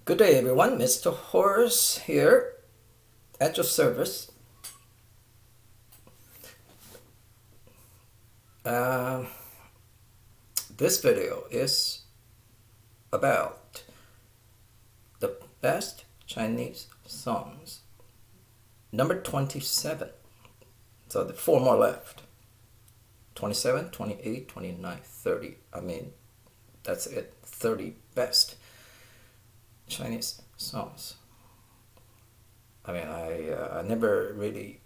Good day, everyone. Mr. Horace here at your service. Uh, this video is about the best Chinese songs. Number 27. So the four more left. 27, 28, 29, 30. I mean, that's it. 30 best Chinese songs. I mean, I never really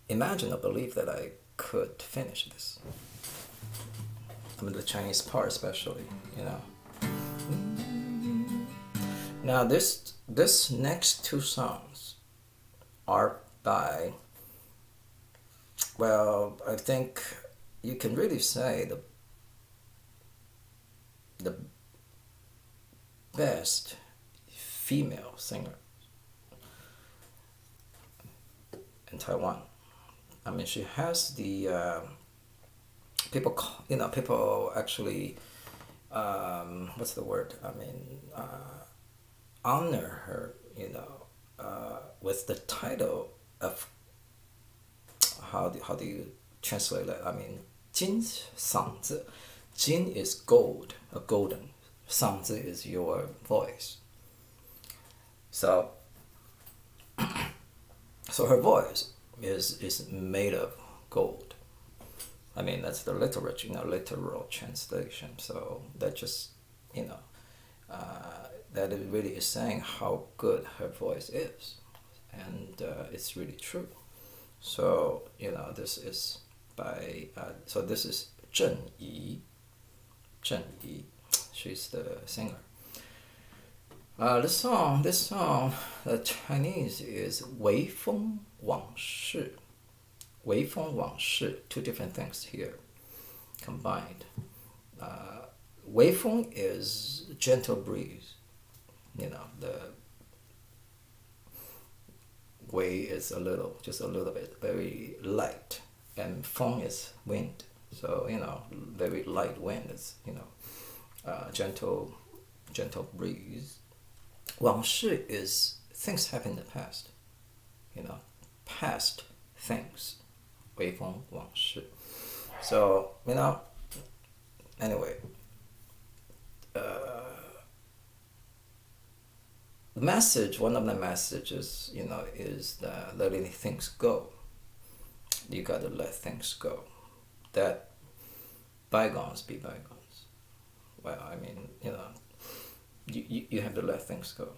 imagined or believed that I could finish this. I mean, the Chinese part especially, you know. Now, this next two songs are by, well, I think you can really say the best female singer in Taiwan. I mean, she has the people actually what's the word? I mean, honor her, with the title of how do you translate that? I mean, 金嗓子. Jin is gold, a golden. 嗓子 is your voice. So her voice is made of gold. I mean, that's the literal translation. So that just, that it really is saying how good her voice is. And it's really true. So, this is by, so this is Zhen Yi. Zhen Yi. She's the singer. This song, the Chinese is 微风往事. 微风往事, two different things here combined. 微风 is gentle breeze. The 微 is just a little bit, very light. And 风 is wind. So, very light wind is, gentle breeze. 往事 is things happen in the past. Past things. 微风往事. So, anyway. The message, one of the messages, is letting things go. You gotta let things go. That bygones be bygones. Well, I mean, you have to let things go.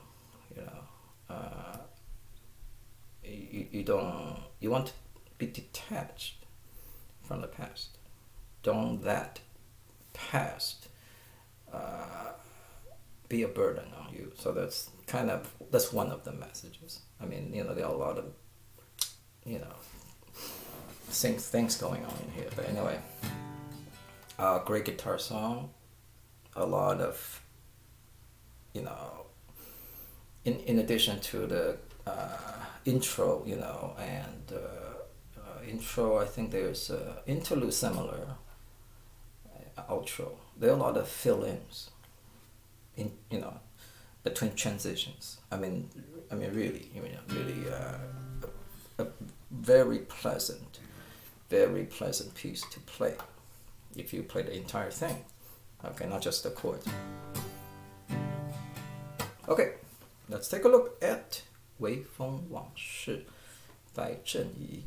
You want to be detached from the past. Don't let past be a burden on you. So that's one of the messages. I mean, there are a lot of things going on in here. But anyway, great guitar song. A lot of in addition to the intro, and intro, I think there's interlude similar, outro. There are a lot of fill-ins in between transitions. I mean really, a very pleasant piece to play if you play the entire thing. Okay, not just the chords. Okay, let's take a look at 微风往事 by Zhen Yi.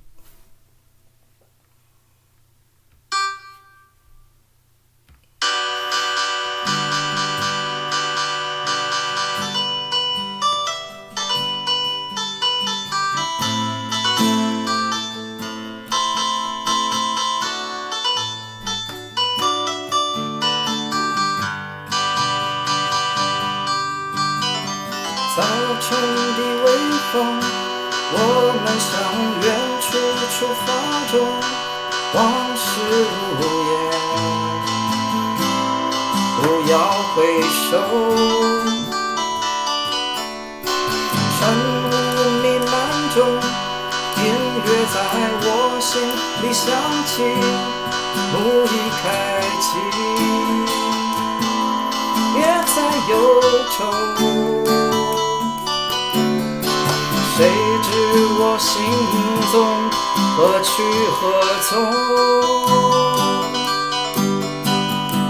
早晨的微风，我们向远处出发中，往事如烟，不要回首。晨雾弥漫中，音乐在我心里响起，幕已开启，别再忧愁。我心中，何去何从？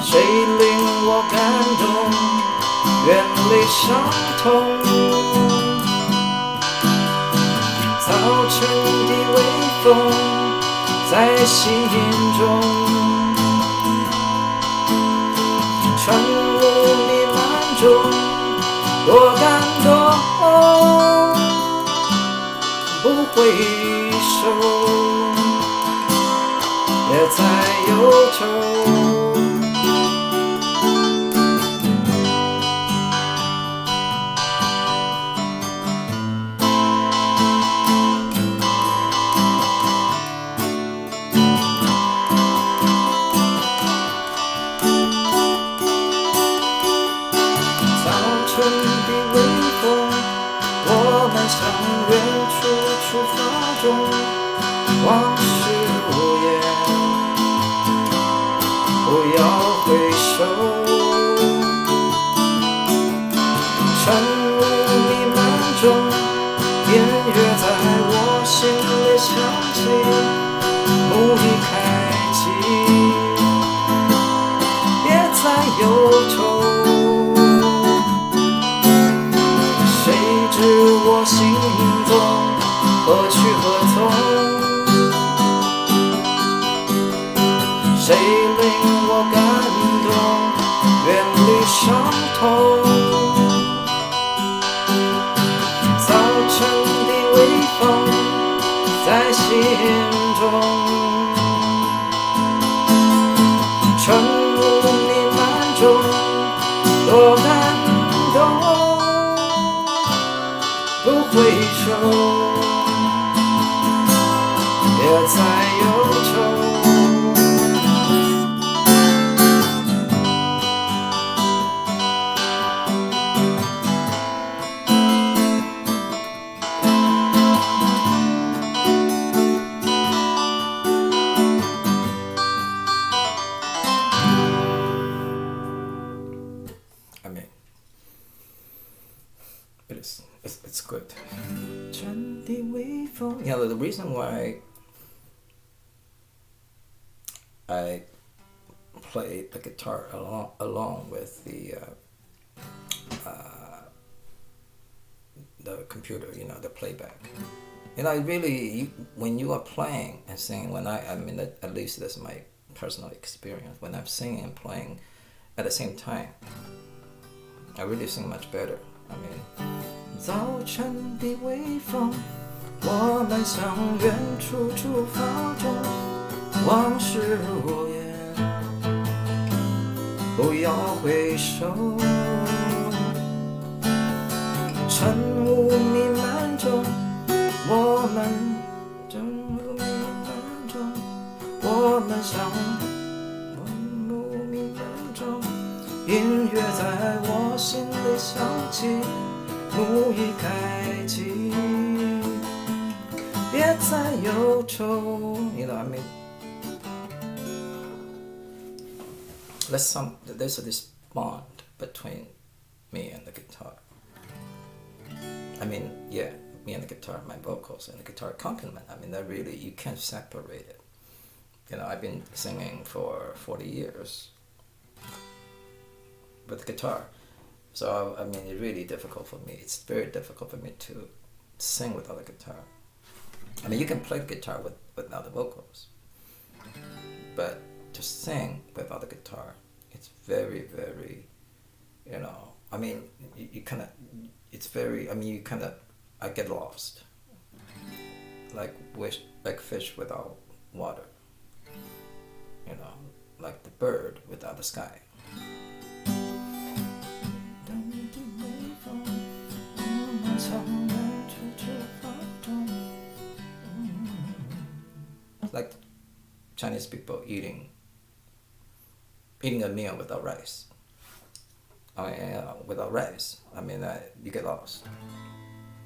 谁令我感动，远离伤痛？早晨的微风在心中，晨雾弥漫中，多感动，不回首，也在忧愁。早晨的微风，我们向远处出发中，往事如烟，不要回首。晨雾弥漫中，音乐在我心里响起，幕已开启，别再忧愁。谁知我心中，何去何从？谁令我感动，远离伤痛？早晨的微风在心中，晨雾弥漫中，多感动，不回首，也在忧愁。I mean, it's good. You know, the reason why I play the guitar along with the computer, you know, the playback. You know, really, when you are playing and singing, I mean, at least that's my personal experience. When I'm singing and playing at the same time, I really sing much better. I mean, 早晨的微风，我们向远处出发中，往事如烟，不要回首。晨雾弥漫中，我们向音乐在我心里响起，幕已开启，别再忧愁。You know, I mean, there's this bond between me and the guitar. I mean, yeah, me and the guitar, my vocals and the guitar accompaniment. I mean, that really, you can't separate it. You know, I've been singing for 40 years with the guitar. So, I mean, it's really difficult for me. It's very difficult for me to sing without a guitar. I mean, you can play the guitar without the vocals. But to sing without the guitar, it's very, very, you know, I mean, you kind of, it's very, I mean, you kind of, I get lost. Like fish without water. You know, like the bird without the sky. It's like Chinese people eating a meal without rice. I mean, without rice, I mean, you get lost.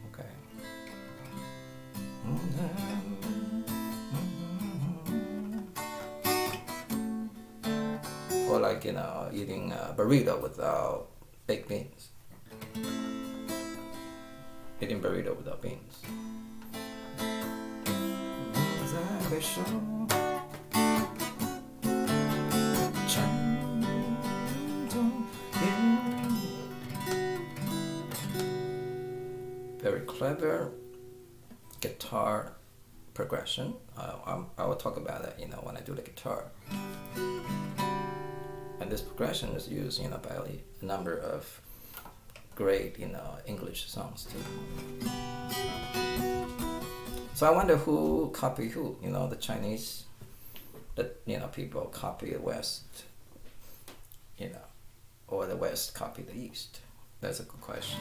Okay. Or like, you know, eating a burrito without baked beans. Eating burrito without beans. 会说沉重Very clever guitar progression. I will talk about that, when I do the guitar. And this progression is used, by a number of great, English songs too. So I wonder who copied who. The Chinese, that people copy the West, or the West copy the East. That's a good question.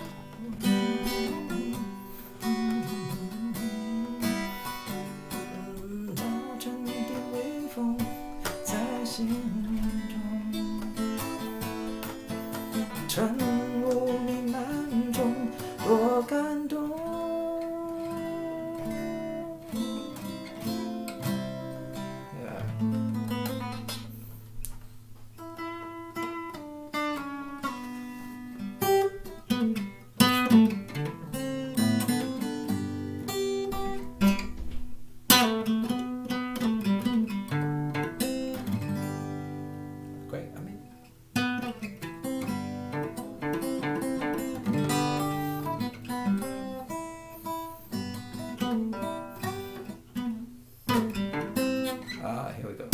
Here we go.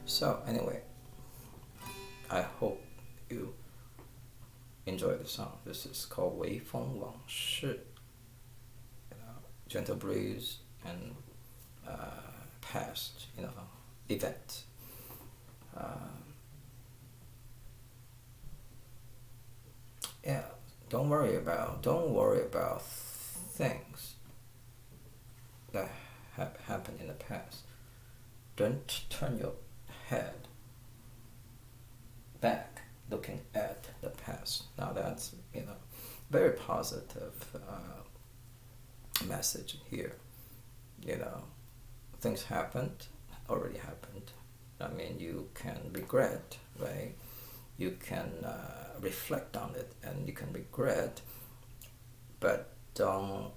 So anyway, I hope you enjoy the song. This is called 微风往事. Gentle breeze and past, event. Yeah, don't worry about things that have happened in the past. Don't turn your head back looking at the past. Now that's very positive message here. Things already happened. I mean, you can regret, right? You can reflect on it and you can regret, but don't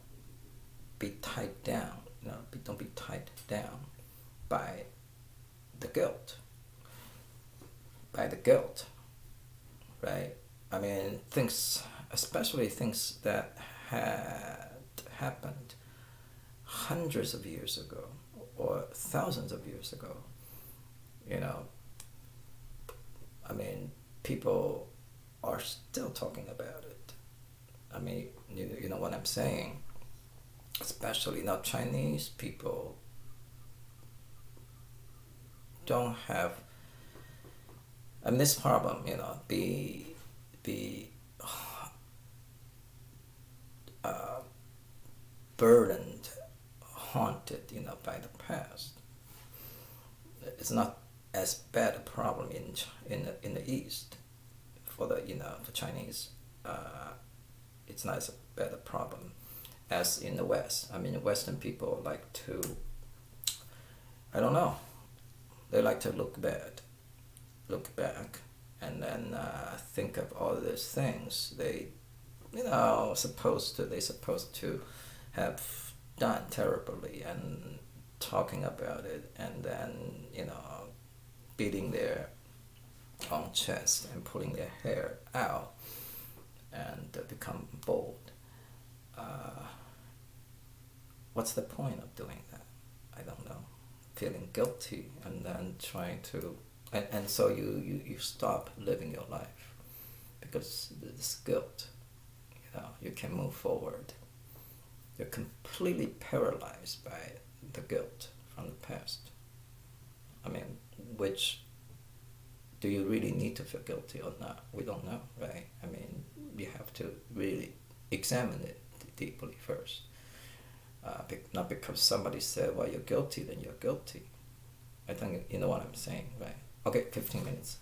be tied down. Don't be tied down by the guilt. Right? I mean, especially things that had happened hundreds of years ago or thousands of years ago. I mean, people are still talking about it. I mean, you know what I'm saying? Especially now, Chinese people don't have this problem, be burdened, haunted, by the past. It's not as bad a problem in the East for for Chinese. It's not as bad a problem as in the West. I mean, Western people like to, I don't know, they like to look back, and then think of all those things they supposed to have done terribly, and talking about it, and then beating their own chest and pulling their hair out and become bold. What's the point of doing that? I don't know. Feeling guilty and then trying to, and so you stop living your life because this guilt. You can move forward. You're completely paralyzed by the guilt from the past. I mean, which do you really need to feel guilty or not? We don't know, right? I mean, you have to really examine it deeply first. Not because somebody said, well, you're guilty, then you're guilty. I think you know what I'm saying, right? Okay, 15 minutes.